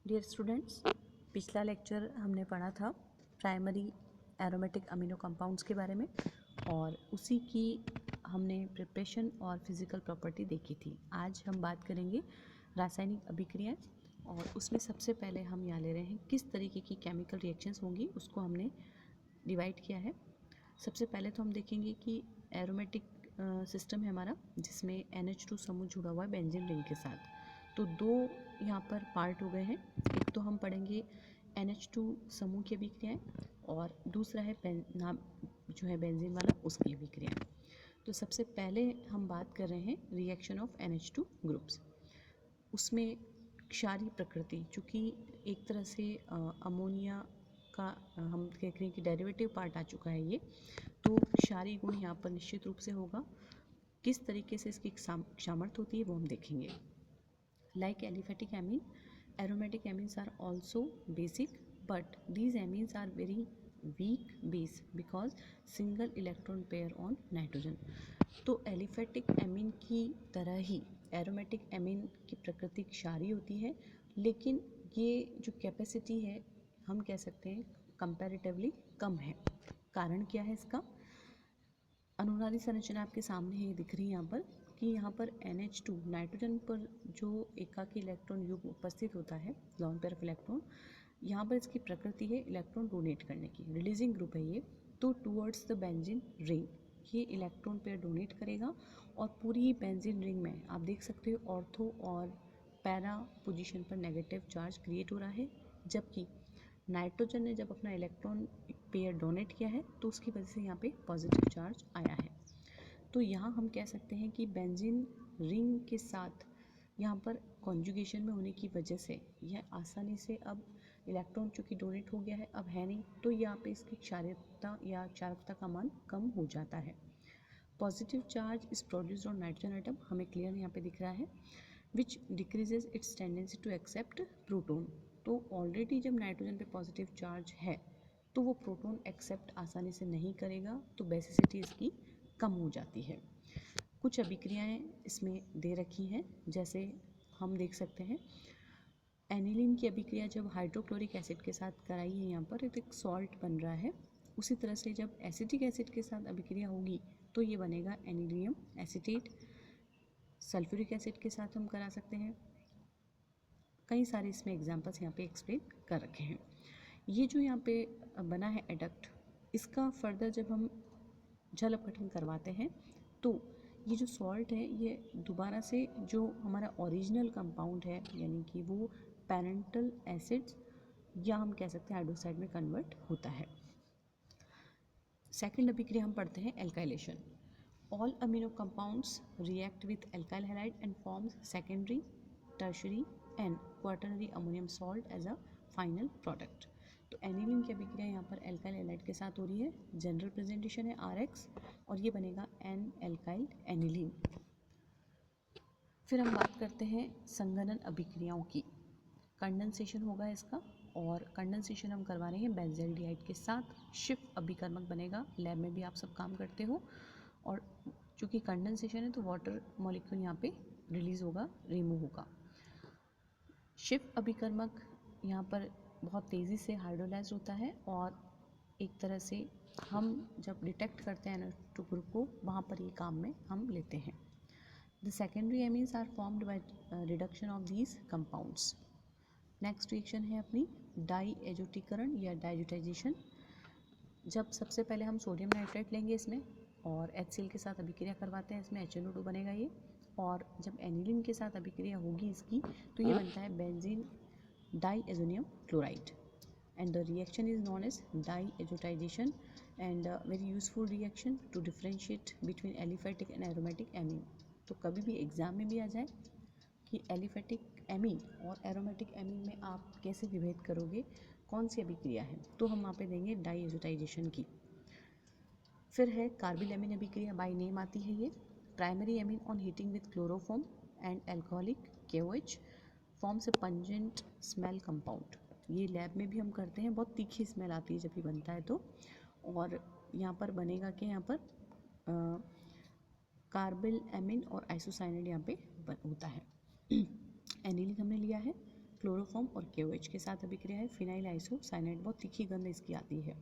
Dear students, पिछला lecture हमने पढ़ा था प्राइमरी एरोमेटिक अमीनो कंपाउंड्स के बारे में और उसी की हमने प्रिपरेशन और फिज़िकल प्रॉपर्टी देखी थी। आज हम बात करेंगे रासायनिक अभिक्रियाएं और उसमें सबसे पहले हम यहाँ ले रहे हैं किस तरीके की केमिकल रिएक्शंस होंगी, उसको हमने डिवाइड किया है। सबसे पहले तो हम देखेंगे कि एरोमेटिक सिस्टम है हमारा, जिसमें NH2 समूह जुड़ा हुआ है बेंजीन रिंग के साथ। तो दो यहाँ पर पार्ट हो गए हैं। एक तो हम पढ़ेंगे NH2 समूह की अभिक्रियाएं और दूसरा है नाम जो है बेंजीन वाला, उसकी अभिक्रियाएं। तो सबसे पहले हम बात कर रहे हैं रिएक्शन ऑफ NH2 ग्रुप्स। उसमें क्षारीय प्रकृति, चूँकि एक तरह से अमोनिया का हम कह रहे हैं कि डेरिवेटिव पार्ट आ चुका है ये, तो क्षारीय गुण यहाँ पर निश्चित रूप से होगा। किस तरीके से इसकी सामर्थ्य होती है वो हम देखेंगे। Like aliphatic amine, aromatic amines are also basic, but these amines are very weak base because single electron pair on nitrogen. तो एलिफेटिक एमीन की तरह ही एरोमेटिक एमीन की प्रकृति क्षारीय होती है, लेकिन ये जो कैपेसिटी है हम कह सकते हैं कंपैरेटिवली कम है। कारण क्या है इसका? अनुनादी संरचना आपके सामने ही दिख रही है यहाँ पर कि यहाँ पर NH2 नाइट्रोजन पर जो एकाकी इलेक्ट्रॉन युग्म उपस्थित होता है, लॉन पेयर ऑफ इलेक्ट्रॉन, यहाँ पर इसकी प्रकृति है इलेक्ट्रॉन डोनेट करने की, रिलीजिंग ग्रुप है ये। तो टूवर्ड्स द बेंजीन रिंग ये इलेक्ट्रॉन पेयर डोनेट करेगा और पूरी बेंजीन रिंग में आप देख सकते हो ऑर्थो और पैरा पोजीशन पर नेगेटिव चार्ज क्रिएट हो रहा है, जबकि नाइट्रोजन ने जब अपना इलेक्ट्रॉन पेयर डोनेट किया है तो उसकी वजह से यहाँ पे पॉजिटिव चार्ज आया है। तो यहाँ हम कह सकते हैं कि बेंजीन रिंग के साथ यहाँ पर कॉन्जुगेशन में होने की वजह से यह आसानी से अब इलेक्ट्रॉन चूँकि डोनेट हो गया है, अब है नहीं, तो यहाँ पे इसकी क्षारीयता या चालकता का मान कम हो जाता है। Positive charge is produced on nitrogen item, हमें क्लियर यहाँ पे दिख रहा है, which decreases its tendency to accept proton. तो ऑलरेडी जब नाइट्रोजन पे पॉजिटिव चार्ज है तो वो प्रोटोन एक्सेप्ट आसानी से नहीं करेगा, तो बेसिसिटी इसकी कम हो जाती है। कुछ अभिक्रियाएं इसमें दे रखी हैं, जैसे हम देख सकते हैं एनिलीन की अभिक्रिया जब हाइड्रोक्लोरिक एसिड के साथ कराई है यहाँ पर, तो एक सॉल्ट बन रहा है। उसी तरह से जब एसिटिक एसिड के साथ अभिक्रिया होगी तो ये बनेगा एनिलियम एसीटेट। सल्फ्यूरिक एसिड के साथ हम करा सकते हैं। कई सारे इसमें एग्जांपल्स यहाँ पे एक्सप्लेन कर रखे हैं। ये जो यहाँ पे बना है एडक्ट, इसका फर्दर जब हम जल अपघटन करवाते हैं तो ये जो सॉल्ट है ये दोबारा से जो हमारा ओरिजिनल कंपाउंड है, यानी कि वो पेरेंटल एसिड्स या हम कह सकते हैं हाइड्रोक्साइड में कन्वर्ट होता है। सेकेंड अभिक्रिया हम पढ़ते हैं alkylation. All amino compounds react with alkyl halide and forms secondary, tertiary and quaternary ammonium salt as a final product. तो एनिलीन की अभिक्रिया यहाँ पर एल्काइल हैलाइड के साथ हो रही है, जनरल प्रेजेंटेशन है RX और ये बनेगा N एल्काइल एनिलीन। फिर हम बात करते हैं संघनन अभिक्रियाओं की। कंडेंसेशन होगा इसका, और कंडेंसेशन हम करवा रहे हैं बेंजल्डिहाइड के साथ। शिफ्ट अभिकर्मक बनेगा, लैब में भी आप सब काम करते हो। और चूँकि कंडेंसेशन है तो वाटर मॉलिक्यूल यहाँ पे रिलीज होगा, रिमूव होगा। शिफ्ट अभिकर्मक यहाँ पर बहुत तेज़ी से हाइड्रोलाइज होता है और एक तरह से हम जब डिटेक्ट करते हैं NH2 ग्रुप को, वहाँ पर ये काम में हम लेते हैं। The secondary amines are formed by reduction of these compounds. Next reaction है अपनी डाई एजोटीकरण या डाइजोटाइजेशन। जब सबसे पहले हम सोडियम नाइट्राइट लेंगे इसमें और HCl के साथ अभिक्रिया करवाते हैं, इसमें HNO2 बनेगा ये, और जब एनिलीन के साथ अभिक्रिया होगी इसकी तो ये बनता है benzene diazonium chloride and the reaction is known as diazotization and a very useful reaction to differentiate between aliphatic and aromatic amine। तो कभी भी एग्जाम में भी आ जाए कि एलिफेटिक एमीन और एरोमेटिक एमीन में आप कैसे विभेद करोगे, कौन सी अभिक्रिया है, तो हम वहाँ पे देंगे डाईएजोटाइजेशन की। फिर है कार्बिल एमीन अभिक्रिया, बाय नेम आती है ये। Primary amine on heating with chloroform and alcoholic KOH forms a pungent smell compound. ये लैब में भी हम करते हैं, बहुत तीखी स्मेल आती है जब ये बनता है तो। और यहाँ पर बनेगा कि यहाँ पर कार्बिल एमीन और आइसोसाइनाइड यहाँ पे होता है। एनिलीन हमने लिया है, क्लोरोफॉर्म और KOH के साथ अभिक्रिया है। फिनाइल आइसोसाइनाइड, बहुत तीखी गंध इसकी आती है।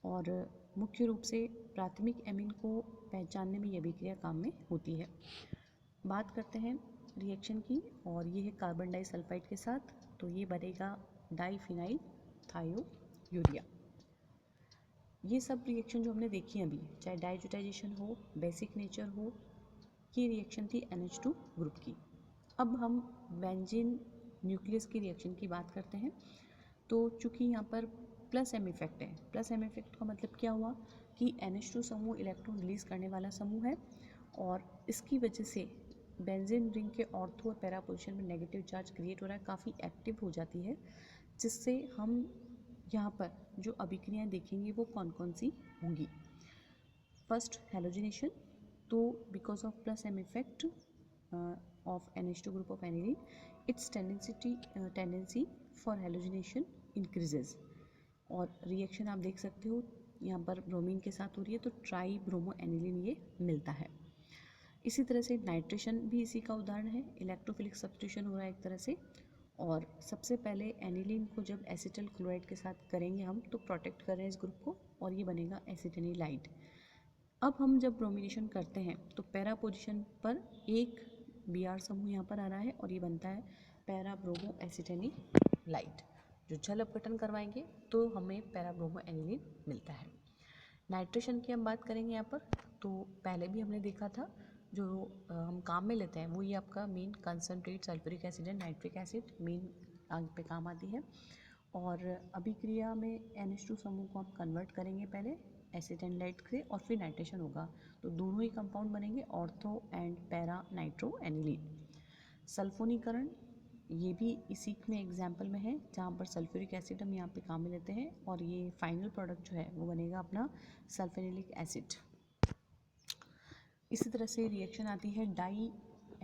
और मुख्य रूप से प्राथमिक एमीन को पहचानने में यह अभिक्रिया काम में होती है। बात करते हैं रिएक्शन की, और ये है कार्बन डाइसल्फाइड के साथ, तो ये बनेगा डाइफिनाइल थायोयूरिया। ये सब रिएक्शन जो हमने देखी अभी, चाहे डाइज़ोटाइजेशन हो, बेसिक नेचर हो, ये रिएक्शन थी NH2 ग्रुप की। अब हम बेंजीन न्यूक्लियस की रिएक्शन की बात करते हैं। तो चूँकि यहाँ पर प्लस एम इफेक्ट है, प्लस एम इफेक्ट का मतलब क्या हुआ कि NH2 समूह इलेक्ट्रॉन रिलीज करने वाला समूह है, और इसकी वजह से बेंजीन रिंग के ऑर्थो और पैरा पोजिशन में नेगेटिव चार्ज क्रिएट हो रहा है, काफ़ी एक्टिव हो जाती है, जिससे हम यहाँ पर जो अभिक्रियाएँ देखेंगे वो कौन कौन सी होंगी। First, halogenation. तो because of plus M effect of NH2 group of aniline, its tendency for halogenation increases। और रिएक्शन आप देख सकते हो यहाँ पर ब्रोमीन के साथ हो रही है, तो ट्राई ब्रोमो एनिलीन ये मिलता है। इसी तरह से नाइट्रेशन भी इसी का उदाहरण है, इलेक्ट्रोफिलिक सब्स्टिट्यूशन हो रहा है एक तरह से। और सबसे पहले एनिलीन को जब एसिटल क्लोराइड के साथ करेंगे हम, तो प्रोटेक्ट कर रहे हैं इस ग्रुप को, और ये बनेगा एसिटेनिलाइड। अब हम जब ब्रोमिनेशन करते हैं तो पैरा पोजीशन पर एक Br समूह यहाँ पर आ रहा है, और ये बनता है पैरा ब्रोमो एसिटेनिलाइड। जो जल अपघटन करवाएंगे तो हमें पैरा ब्रोमो एनिलीन मिलता है। नाइट्रेशन की हम बात करेंगे यहाँ पर, तो पहले भी हमने देखा था, जो हम काम में लेते हैं वो ये आपका main concentrate sulphuric acid and nitric acid main आग पे काम आती है। और अभिक्रिया में NH2 समूह को आप कन्वर्ट करेंगे पहले एसिटेनिलाइड से, और फिर नाइट्रेशन होगा, तो दोनों ही कंपाउंड बनेंगे ortho and para nitro aniline. सल्फोनीकरण, ये भी इसी में एग्जाम्पल में है, जहाँ पर सल्फ्यूरिक एसिड हम यहाँ पे काम में लेते हैं, और ये फाइनल प्रोडक्ट जो है वो बनेगा अपना सल्फेनिलिक एसिड। इसी तरह से रिएक्शन आती है डाई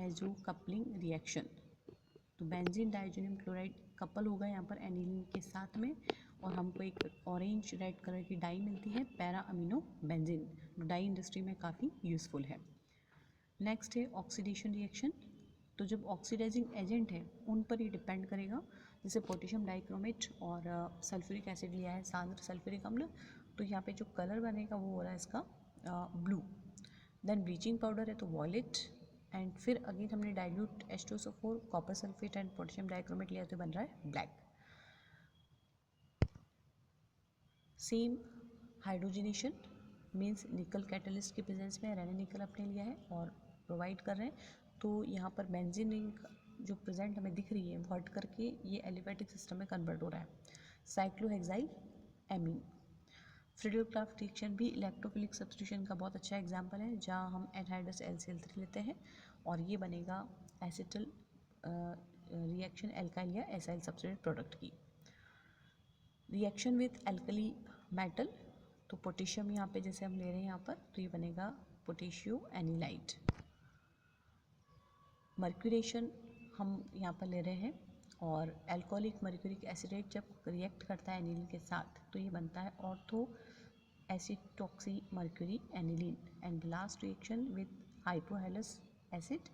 एजो कपलिंग रिएक्शन। तो बेंजीन डाइजोनियम क्लोराइड कपल होगा यहाँ पर एनिलीन के साथ में, और हमको एक ऑरेंज रेड कलर की डाई मिलती है पैरा अमीनो बेंजीन, जो डाई इंडस्ट्री में काफ़ी यूज़फुल है। नेक्स्ट है ऑक्सीडेशन रिएक्शन। तो जब ऑक्सीडाइजिंग एजेंट है उन पर ही डिपेंड करेगा, जैसे पोटेशियम डाइक्रोमेट और सल्फ्यूरिक एसिड लिया है, सांद्र सल्फ्यूरिक अम्ल, तो यहाँ पे जो कलर बनेगा वो हो रहा है इसका ब्लू। देन ब्लीचिंग पाउडर है तो वॉयलेट, एंड फिर अगेन हमने dilute H2SO4 copper sulphate and potassium dichromate लिया तो बन रहा है ब्लैक। सेम हाइड्रोजनेशन मीन्स निकल कैटलिस्ट की प्रेजेंस में रहने निकल अपने लिया है और प्रोवाइड कर रहे हैं, तो यहाँ पर बेंजीन रिंग जो प्रेजेंट हमें दिख रही है वो हट करके ये एलिफेटिक सिस्टम में कन्वर्ट हो रहा है। Cyclohexyl amine. फ्रीडल-क्राफ्ट रिएक्शन भी इलेक्ट्रोफिलिक सब्स्टिट्यूशन का बहुत अच्छा एग्जाम्पल है, जहाँ हम एनहाइड्रस LCl3 लेते हैं और ये बनेगा एसिटल रिएक्शन एल्काइल या एसाइल सब्स्ट्रेट प्रोडक्ट की। रिएक्शन विथ एल्कली मेटल, तो पोटेशियम यहाँ पे जैसे हम ले रहे हैं यहाँ पर, तो ये बनेगा पोटेशियो एनिलाइड। मर्क्यूरेशन हम यहाँ पर ले रहे हैं, और एल्कोहलिक मर्क्यूरिक एसिडेट जब रिएक्ट करता है एनिलीन के साथ तो ये बनता है ortho acetoxy mercury aniline. And last reaction with hypohalous acid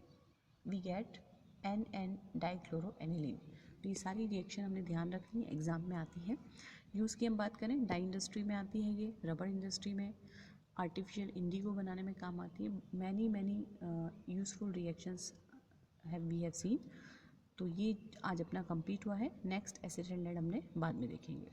we get NN dichloro aniline. तो ये सारी रिएक्शन हमने ध्यान रखनी है, एग्जाम में आती है। यूज़ की हम बात करें, डाई इंडस्ट्री में आती है, ये रबर इंडस्ट्री में, आर्टिफिशियल इंडिगो बनाने में काम आती है। Many useful reactions we have seen. तो ये आज अपना कंप्लीट हुआ है। नेक्स्ट एसिड एंड लेड हमने बाद में देखेंगे।